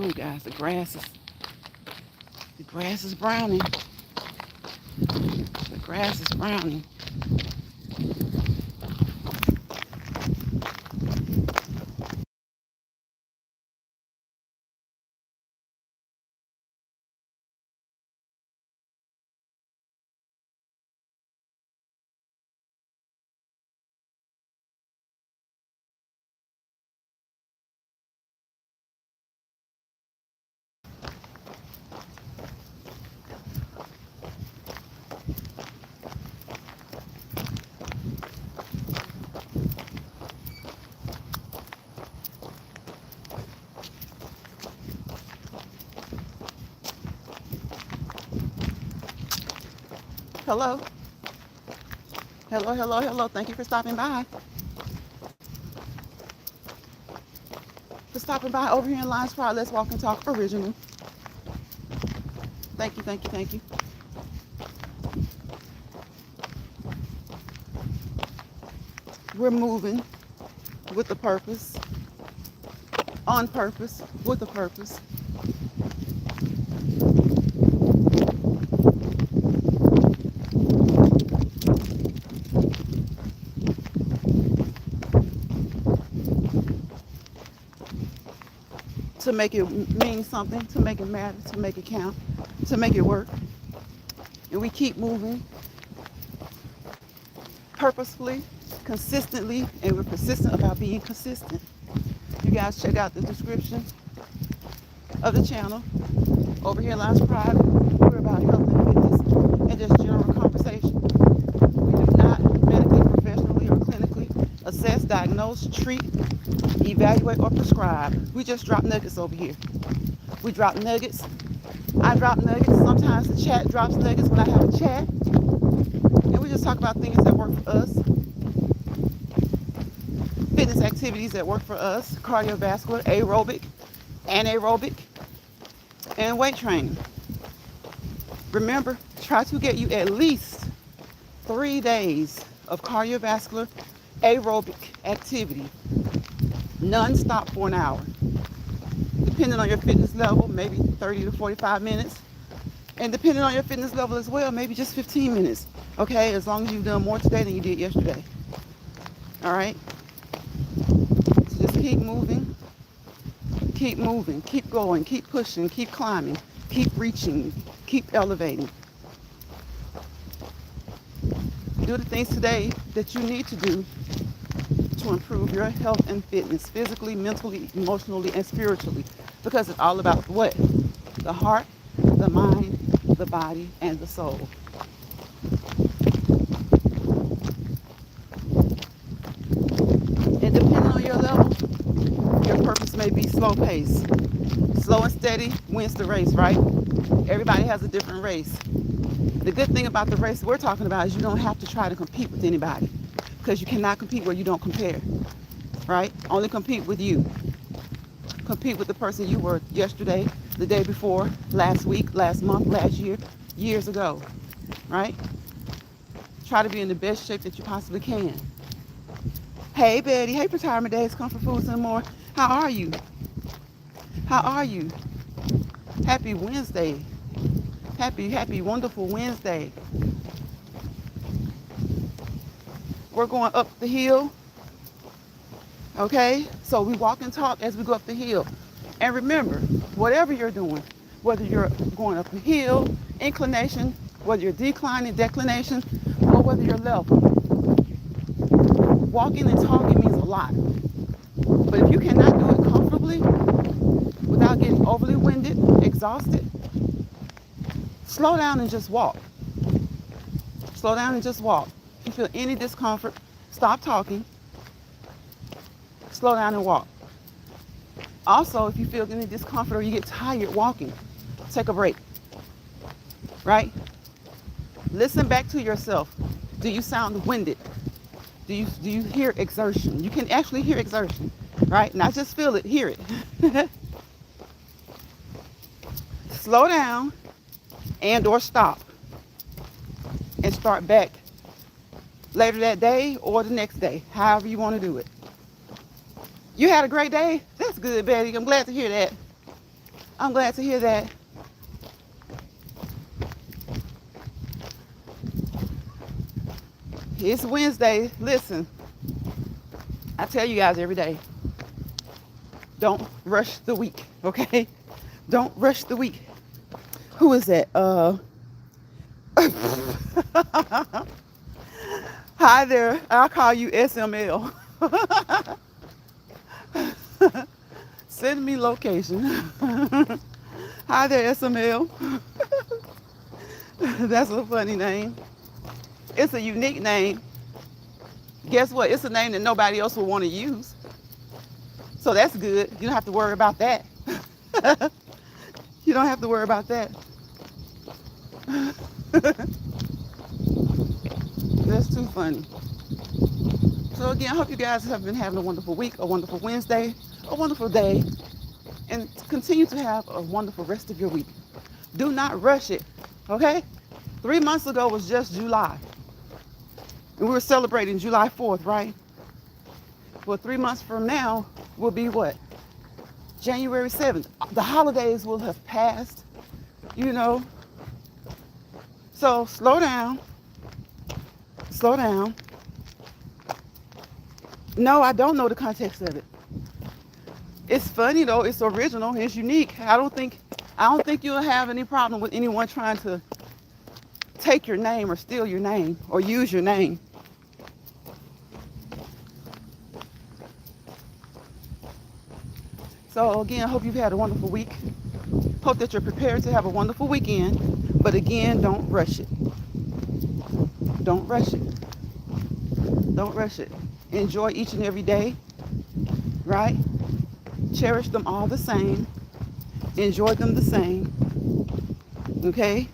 Ooh, guys, the grass is browning. The grass is browning. Hello, hello, hello, hello. Thank you for stopping by. For stopping by over here in Lions Pride. Let's Walk and Talk Original. Thank you, thank you, thank you. We're moving with a purpose, on purpose, with a purpose. To make it mean something, to make it matter, to make it count, to make it work. And we keep moving purposefully, consistently, and we're persistent about being consistent. You guys check out the description of the channel. Over here in Lions Pride, we're about health and fitness and just general conversation. We do not medically, professionally, or clinically assess, diagnose, treat, evaluate, or prescribe. We just drop nuggets over here. We drop nuggets. I drop nuggets. Sometimes the chat drops nuggets when I have a chat. And we just talk about things that work for us. Fitness activities that work for us. Cardiovascular, aerobic, anaerobic, and weight training. Remember, try to get you at least 3 days of cardiovascular aerobic activity, non-stop for an hour. Depending on your fitness level, maybe 30 to 45 minutes. And depending on your fitness level as well, maybe just 15 minutes. Okay, as long as you've done more today than you did yesterday. All right? So just keep moving, keep going, keep pushing, keep climbing, keep reaching, keep elevating. Do the things today that you need to do to improve your health and fitness, physically, mentally, emotionally, and spiritually. Because it's all about what? The heart, the mind, the body, and the soul. And depending on your level, your purpose may be slow pace. Slow and steady wins the race, right? Everybody has a different race. The good thing about the race we're talking about is you don't have to try to compete with anybody, because you cannot compete where you don't compare, right? Only compete with you. Compete with the person you were yesterday, the day before, last week, last month, last year, years ago, right? Try to be in the best shape that you possibly can. Hey, Betty. Hey, Retirement Days, Comfort Foods and more. How are you? How are you? Happy Wednesday. Happy, wonderful Wednesday. We're going up the hill. Okay? So we walk and talk as we go up the hill. And remember, whatever you're doing, whether you're going up a hill, inclination, whether you're declining, declination, or whether you're level, walking and talking means a lot. But if you cannot do it comfortably, without getting overly winded, exhausted, slow down and just walk. Slow down and just walk. If you feel any discomfort, stop talking. Slow down and walk. Also, if you feel any discomfort or you get tired walking, take a break. Right? Listen back to yourself. Do you sound winded? Do you hear exertion? You can actually hear exertion, right? Not just feel it, hear it. Slow down and or stop and start back later that day or the next day, however you want to do it. You had a great day? That's good, Betty. I'm glad to hear that. I'm glad to hear that. It's Wednesday. Listen, I tell you guys every day, don't rush the week, okay? Don't rush the week. Who is that? Hi there. I'll call you SML. Send me location. Hi there, SML. That's a funny name. It's a unique name. Guess what? It's a name that nobody else will want to use. So that's good. You don't have to worry about that. You don't have to worry about that. That's too funny. So again, I hope you guys have been having a wonderful week, a wonderful Wednesday, a wonderful day, and continue to have a wonderful rest of your week. Do not rush it, okay? 3 months ago was just July. And we were celebrating July 4th, right? Well, 3 months from now will be what? January 7th. The holidays will have passed, you know. So slow down. Slow down. No, I don't know the context of it. It's funny though, it's original, it's unique. I don't think you'll have any problem with anyone trying to take your name or steal your name or use your name. So again, I hope you've had a wonderful week. Hope that you're prepared to have a wonderful weekend. But again, don't rush it. Don't rush it. Don't rush it. Enjoy each and every day, right? Cherish them all the same. Enjoy them the same. Okay?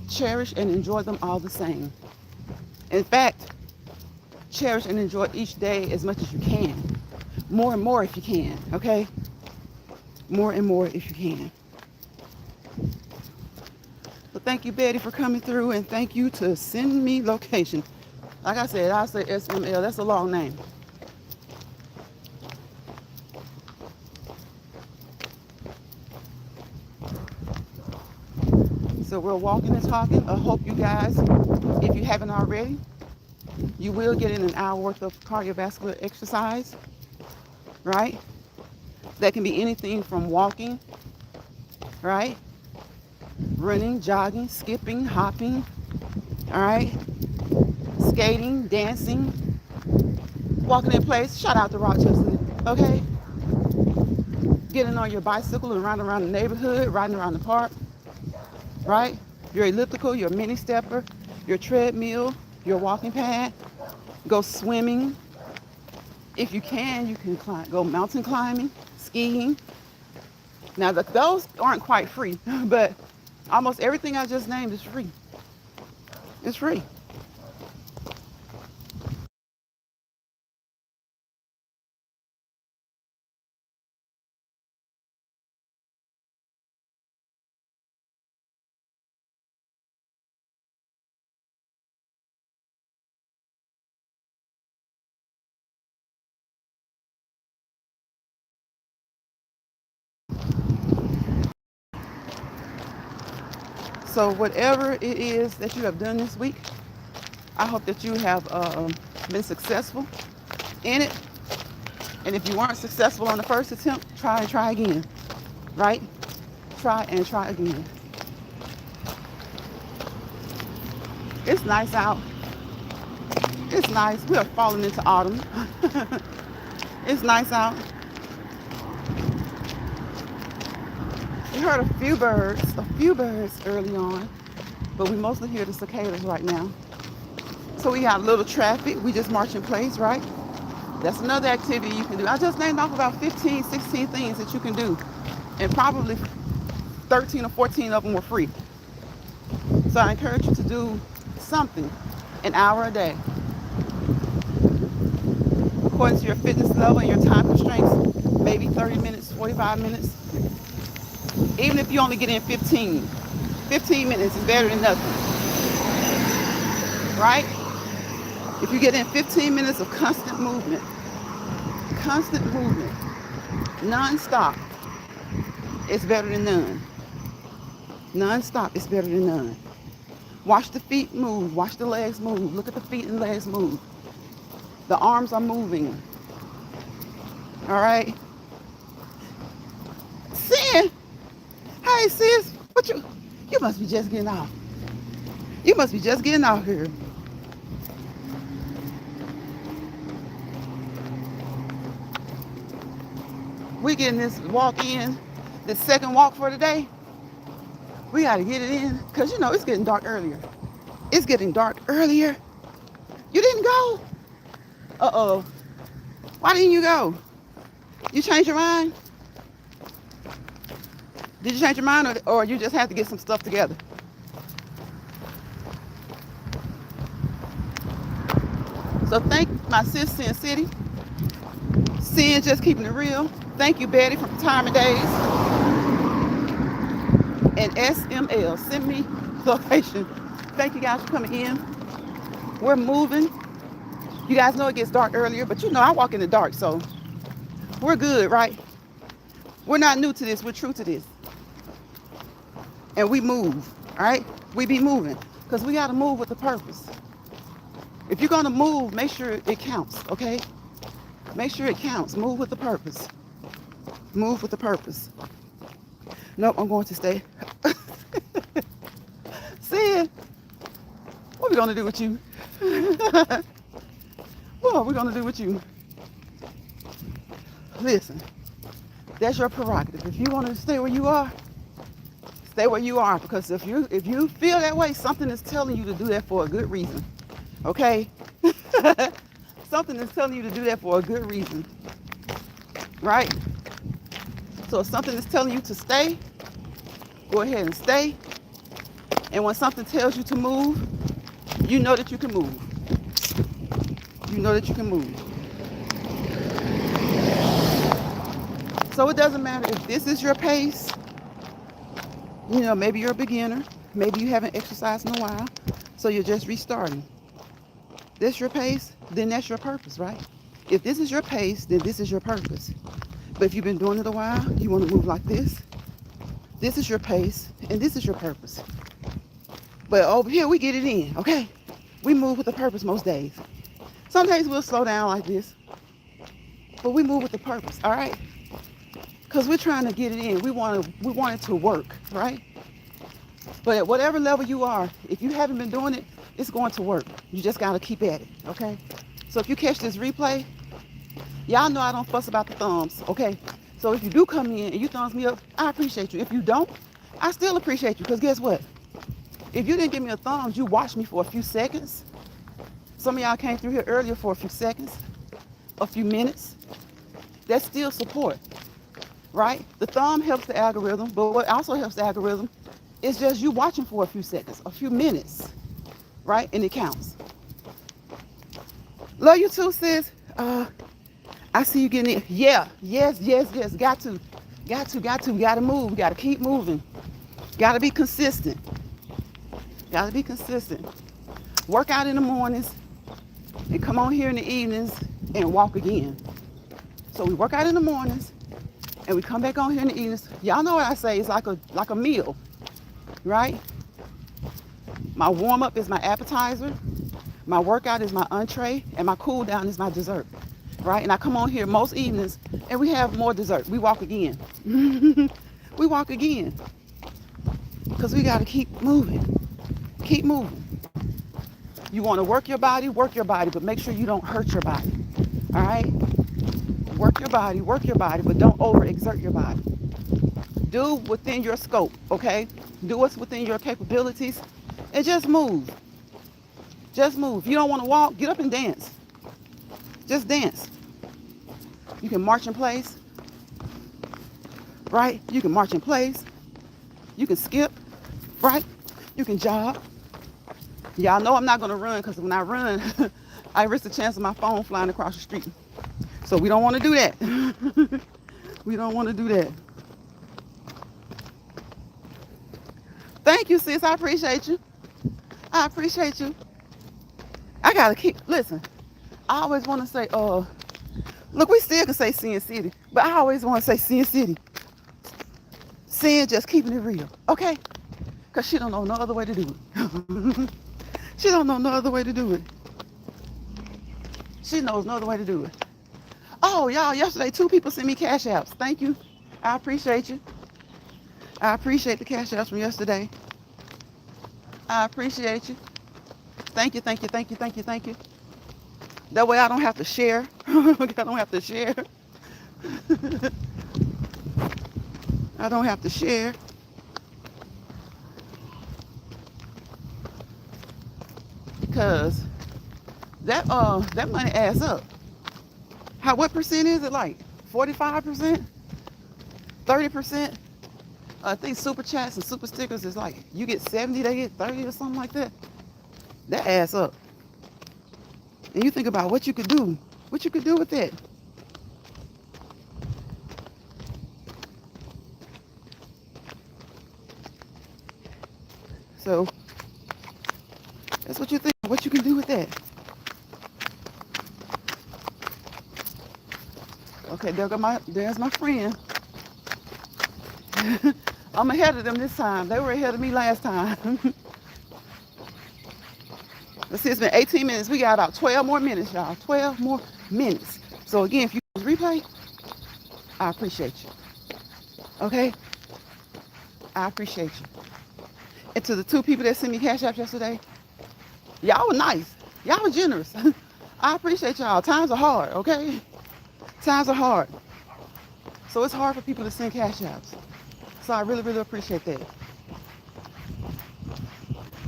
Cherish and enjoy them all the same. In fact, cherish and enjoy each day as much as you can. More and more if you can, okay? More and more if you can. So thank you, Betty, for coming through, and thank you to send me location. Like I said, I'll say SML. That's a long name. So we're walking and talking. I hope you guys, if you haven't already, you will get in an hour worth of cardiovascular exercise, right? That can be anything from walking, right? Running, jogging, skipping, hopping, all right? Skating, dancing, walking in place. Shout out to Rochester, okay? Getting on your bicycle and riding around the neighborhood, riding around the park, right? Your elliptical, your mini stepper, your treadmill, your walking pad. Go swimming. If you can go mountain climbing, skiing. Now, those aren't quite free, but almost everything I just named is free. It's free. So whatever it is that you have done this week, I hope that you have been successful in it. And if you weren't successful on the first attempt, try and try again, right? Try and try again. It's nice out. It's nice. We are falling into autumn. It's nice out. We heard a few birds early on, but we mostly hear the cicadas right now. So we got a little traffic. We just march in place, right? That's another activity you can do. I just named off about 15, 16 things that you can do, and probably 13 or 14 of them were free. So I encourage you to do something, an hour a day. According to your fitness level and your time constraints, maybe 30 minutes, 45 minutes. Even if you only get in 15 minutes is better than nothing, right? If you get in 15 minutes of constant movement, constant movement, non-stop, is better than none. Non-stop is better than none. Watch the feet move. Watch the legs move. Look at the feet and legs move. The arms are moving. All right? Sin. Hey, sis. What you must be just getting off. You must be just getting out here. We getting this walk in, this second walk for the day. We got to get it in because, you know, it's getting dark earlier. It's getting dark earlier. You didn't go? Uh-oh. Why didn't you go? You changed your mind? Did you change your mind or you just have to get some stuff together? So thank my sis, Sin City. Sin just keeping it real. Thank you, Betty, from Retirement Days. And SML, send me location. Thank you guys for coming in. We're moving. You guys know it gets dark earlier, but you know I walk in the dark, so we're good, right? We're not new to this. We're true to this. And we move, all right? We be moving because we got to move with a purpose. If you're going to move, make sure it counts, okay? Make sure it counts. Move with a purpose. Move with a purpose. Nope, I'm going to stay. Sid, what are we going to do with you? What are we going to do with you? Listen, that's your prerogative. If you want to stay where you are, stay where you are. Because if you feel that way, something is telling you to do that for a good reason. Okay? Something is telling you to do that for a good reason. Right? So if something is telling you to stay, go ahead and stay. And when something tells you to move, you know that you can move. You know that you can move. So it doesn't matter if this is your pace. You know, maybe you're a beginner. Maybe you haven't exercised in a while. So you're just restarting. This your pace, then that's your purpose, right? If this is your pace, then this is your purpose. But if you've been doing it a while, you want to move like this. This is your pace, and this is your purpose. But over here, we get it in, okay? We move with a purpose most days. Some days we'll slow down like this, but we move with a purpose, all right? Because we're trying to get it in. We want it to work, right? But at whatever level you are, if you haven't been doing it, it's going to work. You just got to keep at it, okay? So if you catch this replay, y'all know I don't fuss about the thumbs, okay? So if you do come in and you thumbs me up, I appreciate you. If you don't, I still appreciate you because guess what? If you didn't give me a thumbs, you watched me for a few seconds. Some of y'all came through here earlier for a few seconds, a few minutes. That's still support, right? The thumb helps the algorithm, but what also helps the algorithm is just you watching for a few seconds, a few minutes, right? And it counts. Love you too, sis. I see you getting it. Yeah, yes. Got to. We got to move. We got to keep moving. Got to be consistent. Work out in the mornings and come on here in the evenings and walk again. So we work out in the mornings and we come back on here in the evenings. Y'all know what I say. It's like a meal, right? My warm up is my appetizer. My workout is my entree, and my cool down is my dessert, right? And I come on here most evenings, and we have more dessert. We walk again. We walk again, because we got to keep moving. Keep moving. You want to work your body, but make sure you don't hurt your body, all right? Work your body, but don't overexert your body. Do within your scope, okay? Do what's within your capabilities, and just move. Just move. If you don't want to walk, get up and dance. Just dance. You can march in place, right? You can march in place. You can skip, right? You can jog. Y'all know I'm not going to run because when I run, I risk the chance of my phone flying across the street. So we don't want to do that. We don't want to do that. Thank you, sis. I appreciate you. I got to listen, I always want to say, Look, we still can say Sin City, but I always want to say Sin City. Sin just keeping it real, okay? Because she don't know no other way to do it. She don't know no other way to do it. She knows no other way to do it. Oh, y'all, yesterday 2 people sent me cash apps. Thank you. I appreciate you. I appreciate the cash apps from yesterday. I appreciate you. Thank you, thank you, thank you, thank you, thank you. That way I don't have to share. I don't have to share. I don't have to share. Because that money adds up. What percent is it, like 45%? 30%? I think super chats and super stickers is like you get 70, they get 30 or something like that. That adds up. And you think about what you could do with that. So that's what you think, what you can do with that. Okay, there's my friend. I'm ahead of them this time. They were ahead of me last time. Let's see, it's been 18 minutes. We got about 12 more minutes, y'all. 12 more minutes. So again, if you replay, I appreciate you. Okay? I appreciate you. And to the 2 people that sent me cash apps yesterday, y'all were nice. Y'all were generous. I appreciate y'all. Times are hard, okay? Times are hard. So it's hard for people to send cash apps. So I really, really appreciate that.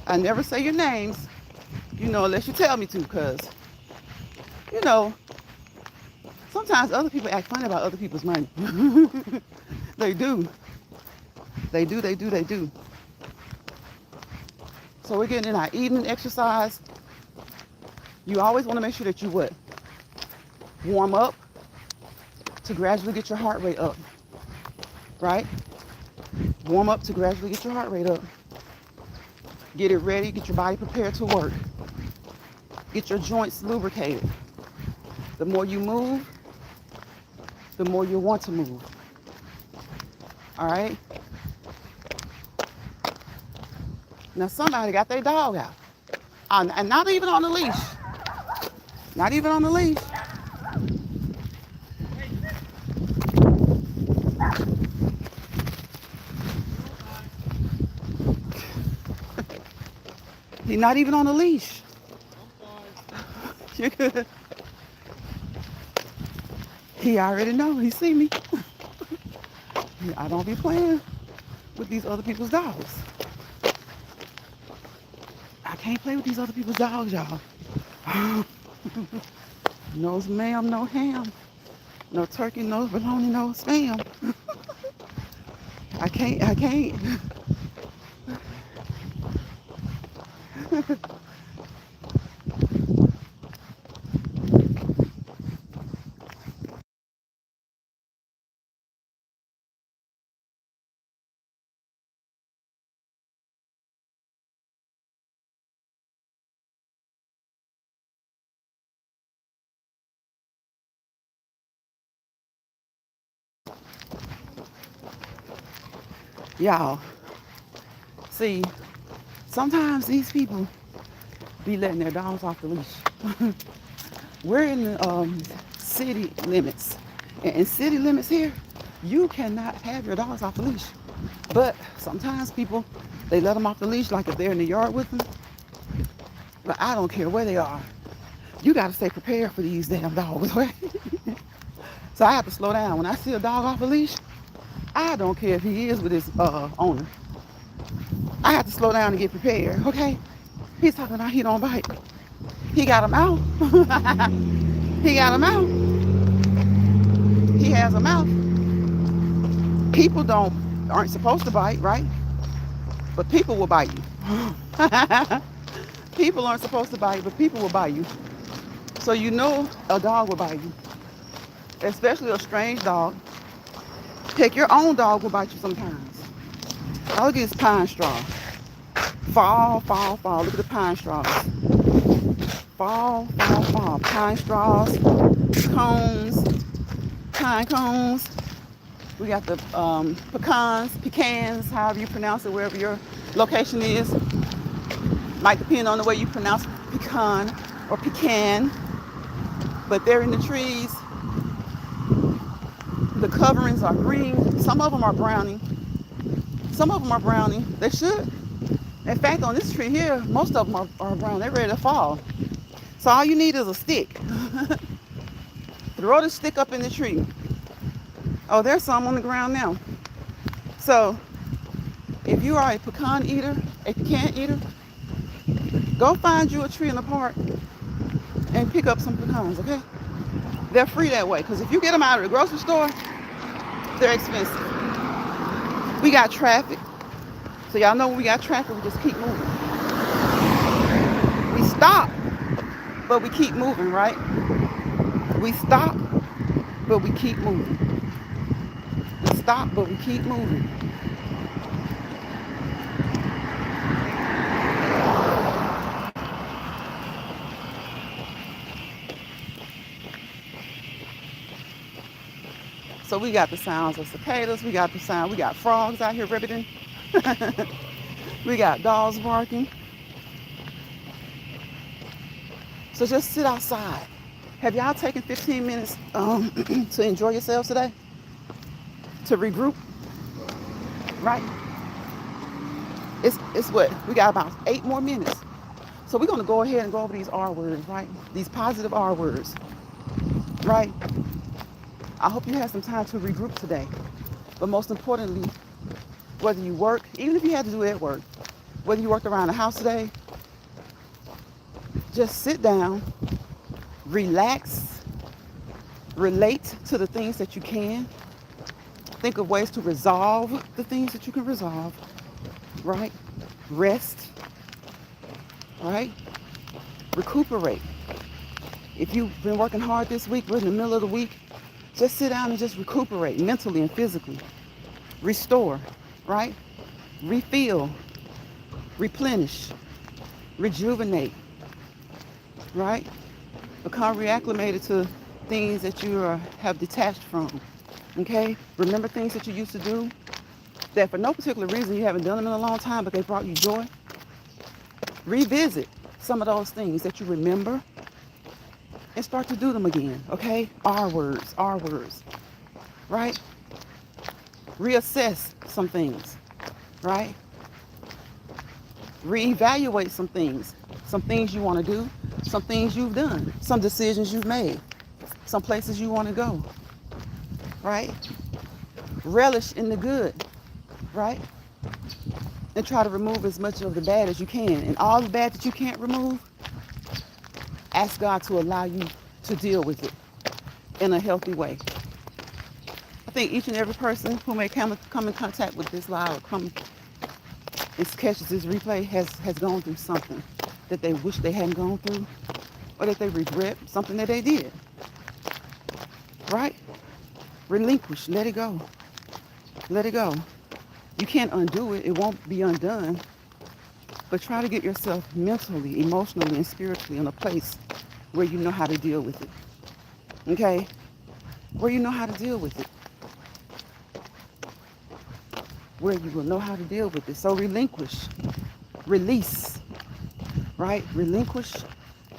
I never say your names, unless you tell me to, because, sometimes other people act funny about other people's money. They do. They do. So we're getting in our evening exercise. You always want to make sure that you what? Warm up to gradually get your heart rate up, right? Warm up to gradually get your heart rate up. Get it ready, get your body prepared to work. Get your joints lubricated. The more you move, the more you want to move. All right? Now somebody got their dog out. And not even on the leash. Not even on the leash. He's not even on a leash. You're good. He already know. He see me. I don't be playing with these other people's dogs. I can't play with these other people's dogs, y'all. No ma'am, no ham. No turkey, no bologna, no spam. I can't. Y'all, see, sometimes these people be letting their dogs off the leash. We're in the city limits. And in city limits here, you cannot have your dogs off the leash. But sometimes people, they let them off the leash like if they're in the yard with them. But I don't care where they are. You got to stay prepared for these damn dogs, right? So I have to slow down. When I see a dog off a leash, I don't care if he is with his owner. I have to slow down and get prepared, okay? He's talking about he don't bite. He got him out. He got him out. He has a mouth. People aren't supposed to bite, right? But people will bite you. People aren't supposed to bite, but people will bite you. So you know a dog will bite you, especially a strange dog. Heck, your own dog will bite you sometimes. Oh, look at this pine straw. Fall. Look at the pine straws. Fall. Pine straws, cones, pine cones. We got the pecans, however you pronounce it, wherever your location is. Might depend on the way you pronounce pecan or pecan. But they're in the trees. The coverings are green. Some of them are browning. Some of them are browning. They should. In fact, on this tree here, most of them are brown. They're ready to fall. So all you need is a stick. Throw the stick up in the tree. Oh, there's some on the ground now. So if you are a pecan eater, go find you a tree in the park and pick up some pecans, okay? They're free that way, because if you get them out of the grocery store, they're expensive. We got traffic. So y'all know when we got traffic, we just keep moving. We stop, but we keep moving, right? We stop, but we keep moving. We stop, but we keep moving. So we got the sounds of cicadas. We got frogs out here ribbiting. We got dogs barking. So just sit outside. Have y'all taken 15 minutes to enjoy yourselves today? To regroup? Right? It's what? We got about 8 more minutes. So we're going to go ahead and go over these R words, right? These positive R words, right? I hope you had some time to regroup today. But most importantly, whether you work, even if you had to do it at work, whether you worked around the house today, just sit down, relax, relate to the things that you can. Think of ways to resolve the things that you can resolve, right? Rest, right? Recuperate. If you've been working hard this week, we're in the middle of the week, just sit down and just recuperate mentally and physically. Restore, right? Refill, replenish, rejuvenate, right? Become reacclimated to things that you have detached from, okay? Remember things that you used to do that for no particular reason you haven't done them in a long time, but they brought you joy. Revisit some of those things that you remember and start to do them again, okay? R words, right? Reassess some things, right? Reevaluate some things you want to do, some things you've done, some decisions you've made, some places you want to go, right? Relish in the good, right? And try to remove as much of the bad as you can. And all the bad that you can't remove, ask God to allow you to deal with it in a healthy way. I think each and every person who may come in contact with this live or come and catches this replay has gone through something that they wish they hadn't gone through, or that they regret something that they did. Right? Relinquish, let it go. Let it go. You can't undo it. It won't be undone. But try to get yourself mentally, emotionally, and spiritually in a place where you know how to deal with it. Okay? Where you know how to deal with it. Where you will know how to deal with it. So relinquish. Release. Right? Relinquish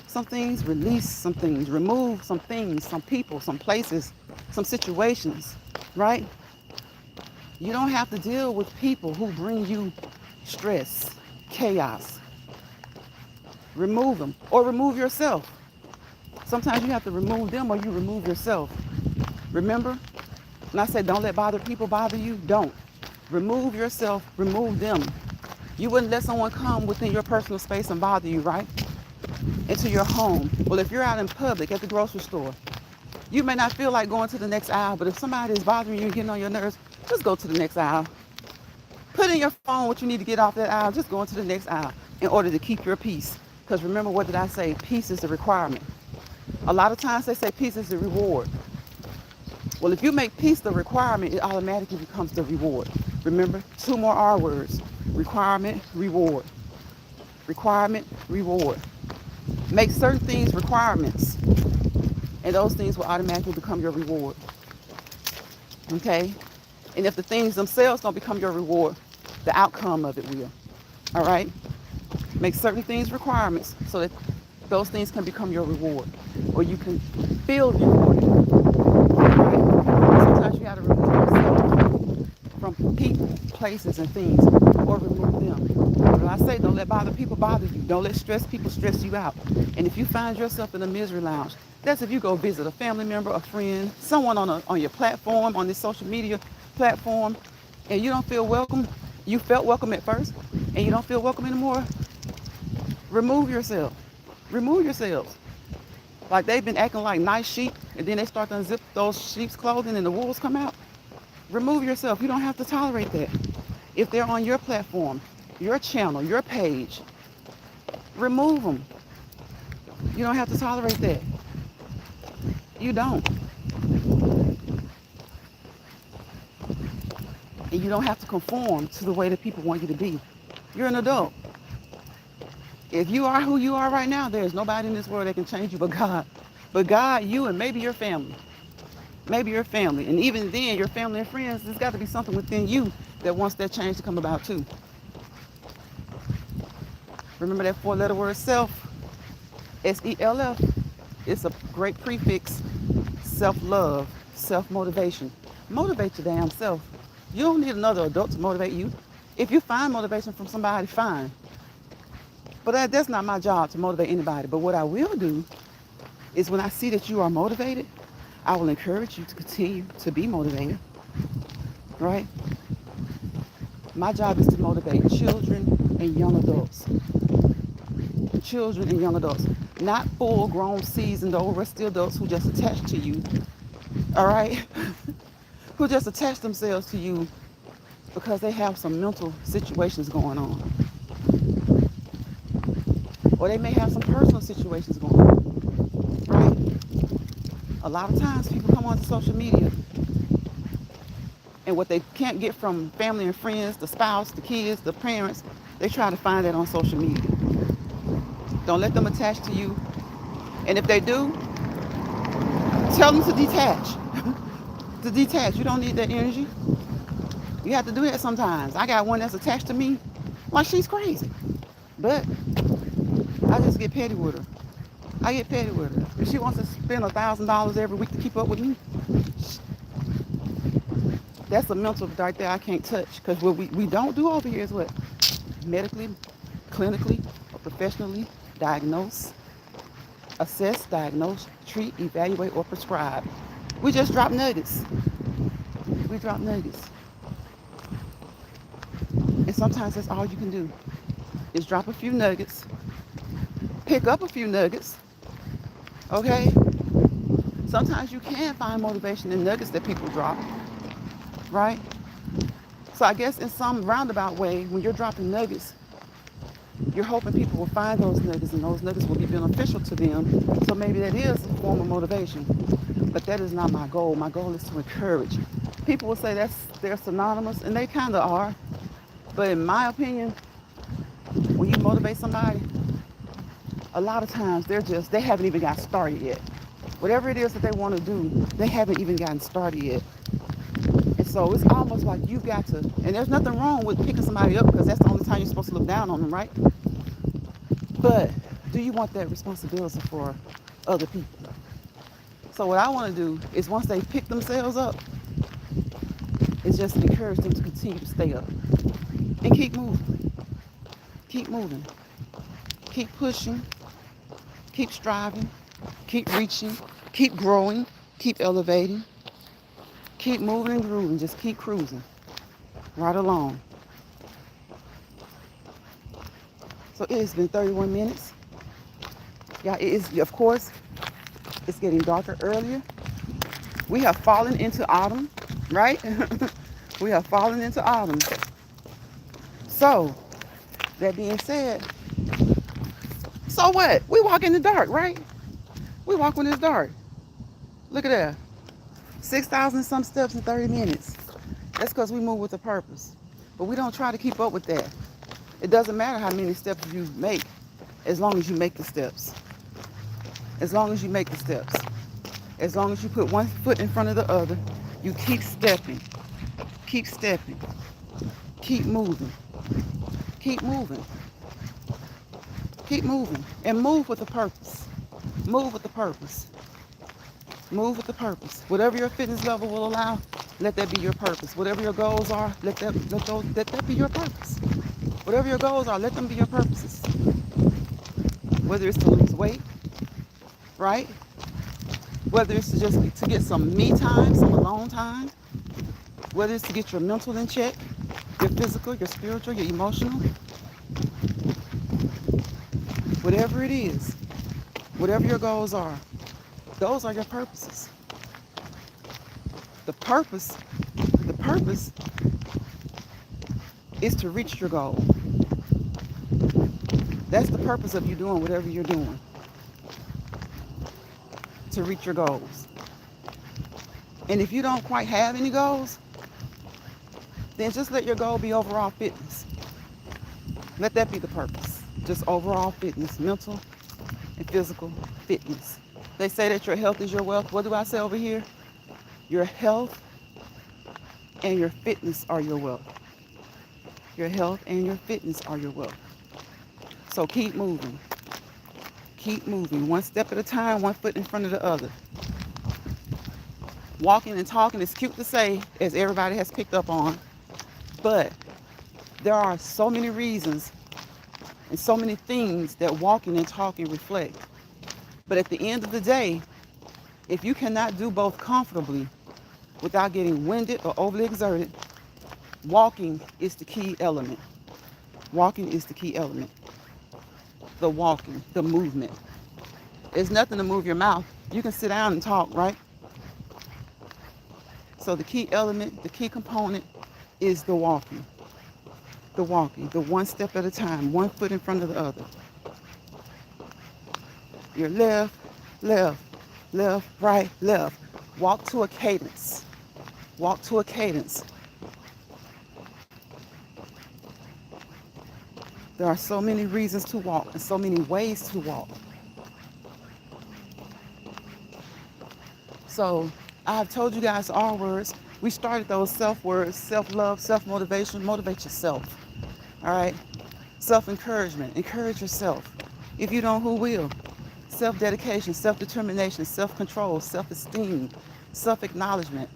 some things. Release some things. Remove some things, some people, some places, some situations. Right? You don't have to deal with people who bring you stress, chaos. Remove them, or remove yourself. Sometimes you have to remove them, or you remove yourself. Remember? When I said don't let people bother you, don't. Remove yourself, remove them. You wouldn't let someone come within your personal space and bother you, right? Into your home. Well, if you're out in public at the grocery store, you may not feel like going to the next aisle, but if somebody is bothering you and getting on your nerves, just go to the next aisle. Put in your phone what you need to get off that aisle. Just go into the next aisle in order to keep your peace. Because remember, what did I say? Peace is the requirement. A lot of times they say peace is the reward. Well, if you make peace the requirement, it automatically becomes the reward. Remember, 2 more R words. Requirement, reward. Requirement, reward. Make certain things requirements, and those things will automatically become your reward. Okay? And if the things themselves don't become your reward, the outcome of it will. All right? Make certain things requirements so that those things can become your reward, or you can feel rewarded. Right? Sometimes you got to remove yourself from people, places, and things, or remove them. When I say don't let bother people bother you, don't let stress people stress you out. And if you find yourself in a misery lounge, that's if you go visit a family member, a friend, someone on your platform, on this social media platform, and you don't feel welcome. You felt welcome at first, and you don't feel welcome anymore. Remove yourself. Remove yourselves. Like they've been acting like nice sheep, and then they start to unzip those sheep's clothing and the wolves come out. Remove yourself. You don't have to tolerate that. If they're on your platform, your channel, your page, remove them. You don't have to tolerate that. You don't. And you don't have to conform to the way that people want you to be. You're an adult. If you are who you are right now, there's nobody in this world that can change you but God. But God, you, and maybe your family. Maybe your family. And even then, your family and friends, there's got to be something within you that wants that change to come about too. Remember that four-letter word self, S-E-L-F. It's a great prefix. Self-love, self-motivation. Motivate your damn self. You don't need another adult to motivate you. If you find motivation from somebody, fine. But that's not my job to motivate anybody. But what I will do is when I see that you are motivated, I will encourage you to continue to be motivated. Right? My job is to motivate children and young adults. Children and young adults. Not full-grown, seasoned, old, rusty adults who just attach to you. All right? Who just attach themselves to you because they have some mental situations going on. Or they may have some personal situations going on. Right? A lot of times people come onto social media and what they can't get from family and friends, the spouse, the kids, the parents, they try to find that on social media. Don't let them attach to you. And if they do, tell them to detach. To detach. You don't need that energy. You have to do that sometimes. I got one that's attached to me like she's crazy. But I just get petty with her. I get petty with her. If she wants to spend $1,000 every week to keep up with me, that's a mental right there I can't touch. Because what we don't do over here is what? Medically, clinically, or professionally diagnose, assess, diagnose, treat, evaluate, or prescribe. We just drop nuggets. We drop nuggets. And sometimes that's all you can do is drop a few nuggets, pick up a few nuggets, okay? Sometimes you can find motivation in nuggets that people drop, right? So I guess in some roundabout way, when you're dropping nuggets, you're hoping people will find those nuggets and those nuggets will be beneficial to them. So maybe that is a form of motivation. But that is not my goal. My goal is to encourage. People will say they're synonymous, and they kind of are. But in my opinion, when you motivate somebody, a lot of times they haven't even got started yet. Whatever it is that they want to do, they haven't even gotten started yet. And so it's almost like you've got to, and there's nothing wrong with picking somebody up because that's the only time you're supposed to look down on them, right? But do you want that responsibility for other people? So what I want to do is once they pick themselves up, is just encourage them to continue to stay up and keep moving. Keep moving. Keep pushing. Keep striving. Keep reaching. Keep growing. Keep elevating. Keep moving and grooving. Just keep cruising right along. So it has been 31 minutes. Yeah, it is, of course, it's getting darker earlier. We have fallen into autumn, right? We have fallen into autumn. So, that being said, so what? We walk in the dark, right? We walk when it's dark. Look at that. 6,000 some steps in 30 minutes. That's because we move with a purpose. But we don't try to keep up with that. It doesn't matter how many steps you make, as long as you make the steps. As long as you make the steps. As long as you put one foot in front of the other You keep stepping, keep stepping, keep moving, keep moving, keep moving, and move with a purpose. Move with a purpose. Move with a purpose. Whatever your fitness level will allow, let that be your purpose. Whatever your goals are, let that be your purpose. Whatever your goals are, let them be your purposes. Whether it's to lose weight, right? Whether it's to just to get some me time, some alone time. Whether it's to get your mental in check, your physical, your spiritual, your emotional. Whatever it is, whatever your goals are, those are your purposes. The purpose, the purpose is to reach your goal. That's the purpose of you doing whatever you're doing, to reach your goals. And if you don't quite have any goals, then just let your goal be overall fitness. Let that be the purpose. Just overall fitness, mental and physical fitness. They say that your health is your wealth. What do I say over here? Your health and your fitness are your wealth. Your health and your fitness are your wealth. So keep moving. Keep moving. One step at a time, one foot in front of the other. Walking and talking is cute to say, as everybody has picked up on, but there are so many reasons and so many things that walking and talking reflect. But at the end of the day, if you cannot do both comfortably without getting winded or overly exerted, walking is the key element. Walking is the key element. The walking, the movement. There's nothing to move your mouth. You can sit down and talk, right? So the key element, the key component is the walking. The walking, the one step at a time, one foot in front of the other. Your left, left, left, right, left. Walk to a cadence. Walk to a cadence. There are so many reasons to walk and so many ways to walk. So I've told you guys our words. We started those self-words, self-love, self-motivation. Motivate yourself. All right? Self-encouragement. Encourage yourself. If you don't, who will? Self-dedication, self-determination, self-control, self-esteem, self-acknowledgement.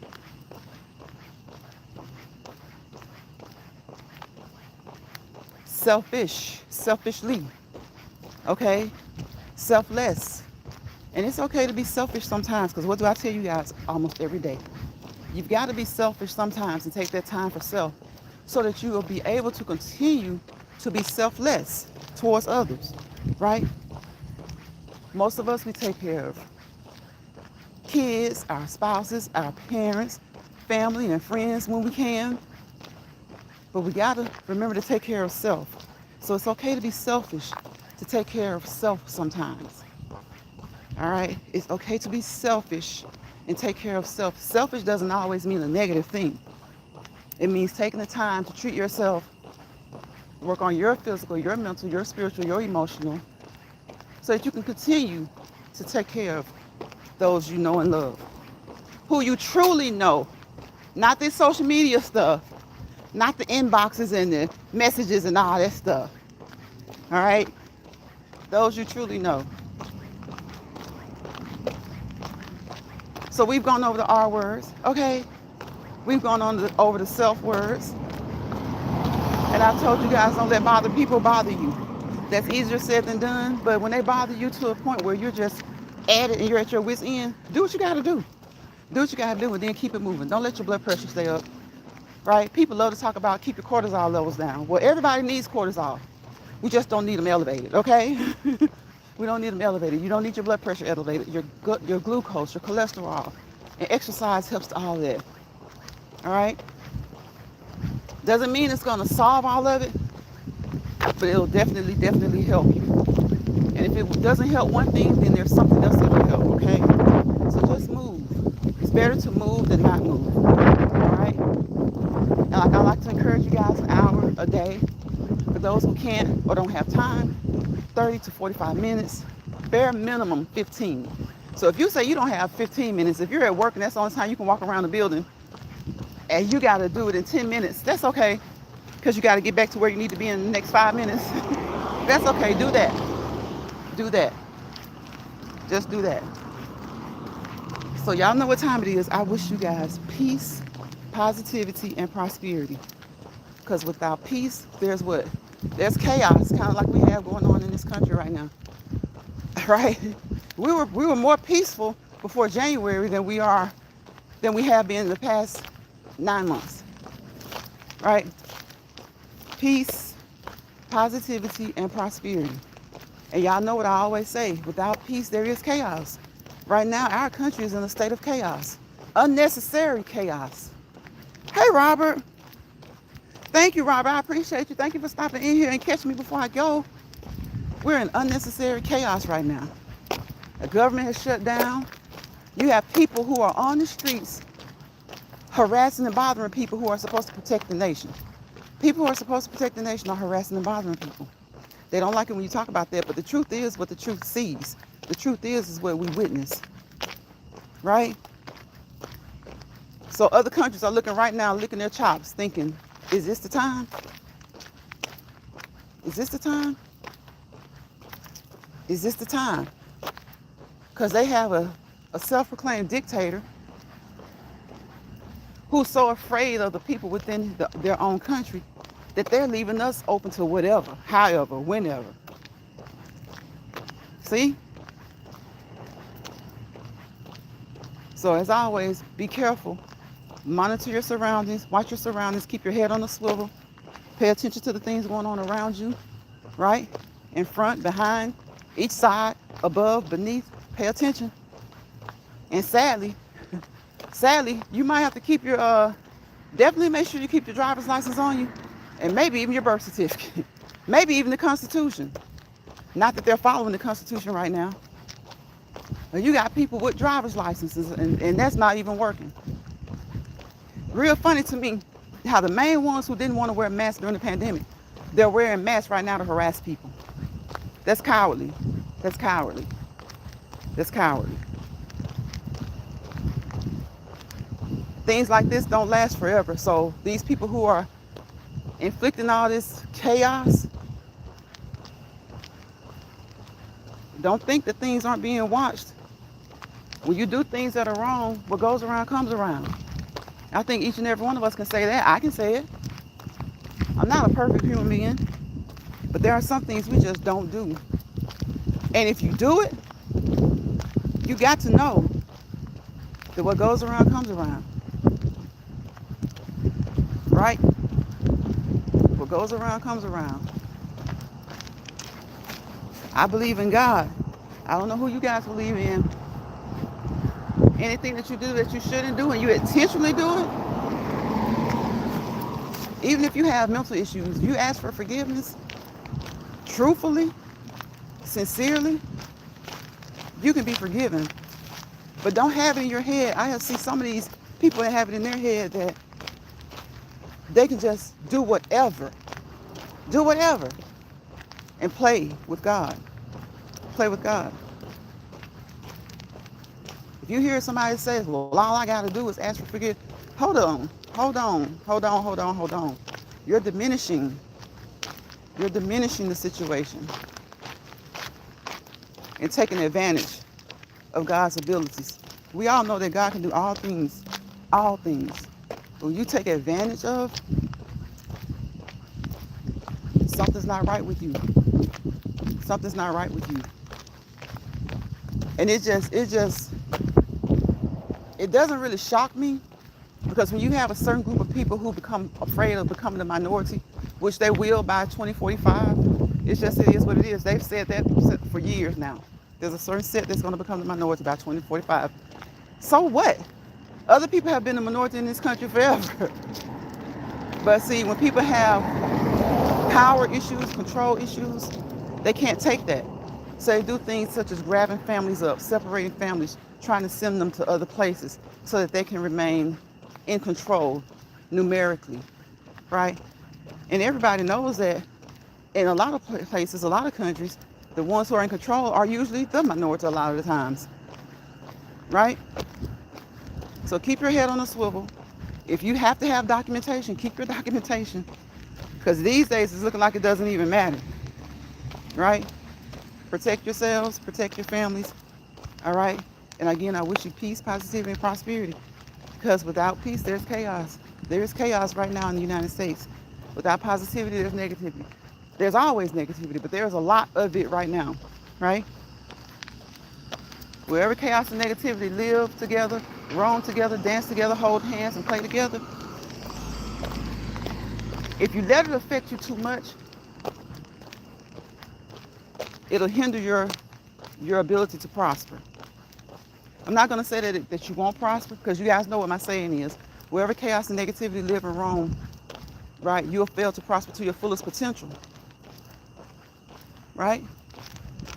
Selfish, selfishly. Okay? Selfless. And it's okay to be selfish sometimes, because what do I tell you guys almost every day? You've got to be selfish sometimes and take that time for self so that you will be able to continue to be selfless towards others, right? Most of us, we take care of kids, our spouses, our parents, family, and friends when we can. But we got to remember to take care of self. So it's okay to be selfish, to take care of self sometimes. All right? It's okay to be selfish and take care of self. Selfish doesn't always mean a negative thing. It means taking the time to treat yourself, work on your physical, your mental, your spiritual, your emotional, so that you can continue to take care of those you know and love, who you truly know, not this social media stuff, not the inboxes and the messages and all that stuff. All right? Those you truly know. So we've gone over the R words, okay? We've gone over the self words. And I've told you guys, don't let people bother you. That's easier said than done, but when they bother you to a point where you're just at it and you're at your wit's end, do what you gotta do. Do what you gotta do and then keep it moving. Don't let your blood pressure stay up, right? People love to talk about keep your cortisol levels down. Well, everybody needs cortisol. We just don't need them elevated, okay? We don't need them elevated. You don't need your blood pressure elevated, your glucose, your cholesterol. And exercise helps to all that. All right? Doesn't mean it's going to solve all of it, but it'll definitely help you. And if it doesn't help one thing, then there's something else that'll help, okay? So just move. It's better to move than not move. All right? And like I like to encourage you guys, an hour a day. For those who can't or don't have time, 30 to 45 minutes, bare minimum 15. So if you say you don't have 15 minutes, if you're at work and that's the only time you can walk around the building, and you got to do it in 10 minutes. That's okay, because you got to get back to where you need to be in the next 5 minutes. That's okay. Do that. Do that. Just do that. So y'all know what time it is. I wish you guys peace, positivity, and prosperity. Because without peace, there's what? There's chaos, kind of like we have going on in this country right now. Right? We were more peaceful before January than we have been in the past 9 months. Right? Peace, positivity, and prosperity. And y'all know what I always say, without peace, there is chaos. Right now, our country is in a state of chaos. Unnecessary chaos. Hey, Robert. Thank you, Robert. I appreciate you. Thank you for stopping in here and catching me before I go. We're in unnecessary chaos right now. The government has shut down. You have people who are on the streets harassing and bothering people who are supposed to protect the nation. People who are supposed to protect the nation are harassing and bothering people. They don't like it when you talk about that, but the truth is what the truth sees. The truth is what we witness. Right? So other countries are looking right now, licking their chops, thinking, is this the time? Is this the time? Is this the time? Because they have a self-proclaimed dictator who's so afraid of the people within their own country that they're leaving us open to whatever, however, whenever. See? So as always, be careful. Monitor your surroundings. Watch your surroundings. Keep your head on a swivel. Pay attention to the things going on around you, right? In front, behind, each side, above, beneath. Pay attention. And sadly, you might have to keep your, definitely make sure you keep your driver's license on you. And maybe even your birth certificate. Maybe even the Constitution. Not that they're following the Constitution right now. But you got people with driver's licenses and that's not even working. Real funny to me how the main ones who didn't want to wear masks during the pandemic, they're wearing masks right now to harass people. That's cowardly. That's cowardly. That's cowardly. Things like this don't last forever. So these people who are inflicting all this chaos, don't think that things aren't being watched. When you do things that are wrong, what goes around comes around. I think each and every one of us can say that. I can say it. I'm not a perfect human being, but there are some things we just don't do. And if you do it, you got to know that what goes around comes around. Right? What goes around comes around. I believe in God. I don't know who you guys believe in. Anything that you do that you shouldn't do and you intentionally do it, even if you have mental issues, you ask for forgiveness, truthfully, sincerely, you can be forgiven. But don't have it in your head. I see some of these people that have it in their head that they can just do whatever, and play with God. Play with God. If you hear somebody say, well, all I got to do is ask for forgiveness, hold on. You're diminishing the situation and taking advantage of God's abilities. We all know that God can do all things. But when you take advantage of, something's not right with you. Something's not right with you. And it doesn't really shock me, because when you have a certain group of people who become afraid of becoming a minority, which they will by 2045, it is what it is. They've said that for years now. There's a certain set that's going to become the minority by 2045. So what? Other people have been a minority in this country forever. But see, when people have power issues, control issues, they can't take that. So they do things such as grabbing families up, separating families, trying to send them to other places so that they can remain in control numerically, right? And everybody knows that in a lot of places, a lot of countries, the ones who are in control are usually the minority a lot of the times, right? So keep your head on a swivel, If you have to have documentation, keep your documentation. Because these days it's looking like it doesn't even matter, right? Protect yourselves, protect your families, all right? And again, I wish you peace, positivity, and prosperity. Because without peace, there's chaos. There is chaos right now in the United States. Without positivity, there's negativity. There's always negativity, but there's a lot of it right now, right? Wherever chaos and negativity live together, roam together, dance together, hold hands, and play together, if you let it affect you too much, it'll hinder your ability to prosper. I'm not going to say that you won't prosper, because you guys know what my saying is. Wherever chaos and negativity live and roam, right, you'll fail to prosper to your fullest potential, right?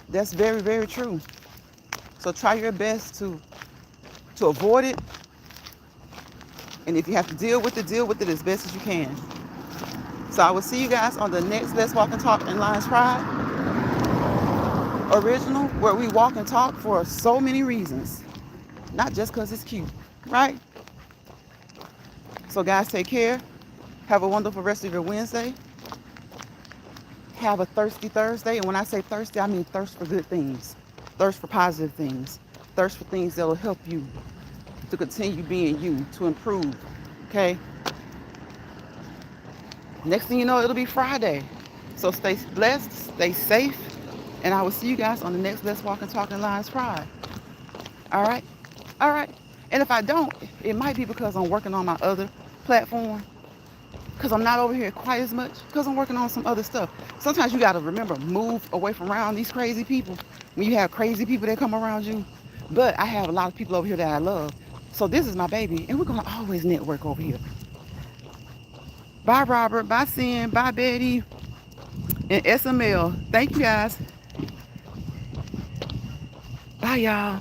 That's very, very true. So try your best to avoid it. And if you have to deal with it as best as you can. So I will see you guys on the next Let's Walk and Talk in Lions Pride original, where we walk and talk for so many reasons. Not just because it's cute, right? So guys, take care. Have a wonderful rest of your Wednesday. Have a thirsty Thursday. And when I say thirsty, I mean thirst for good things. Thirst for positive things. Thirst for things that will help you to continue being you, to improve, okay? Next thing you know, it'll be Friday. So stay blessed, stay safe, and I will see you guys on the next Let's Walk and Talk in Lions Pride. All right? All right. And if I don't, it might be because I'm working on my other platform, because I'm not over here quite as much, because I'm working on some other stuff. Sometimes you got to remember, move away from around these crazy people when you have crazy people that come around you. But I have a lot of people over here that I love. So this is my baby, and we're going to always network over here. Bye, Robert. Bye, Sin. Bye, Betty. And SML. Thank you, guys. Bye, y'all.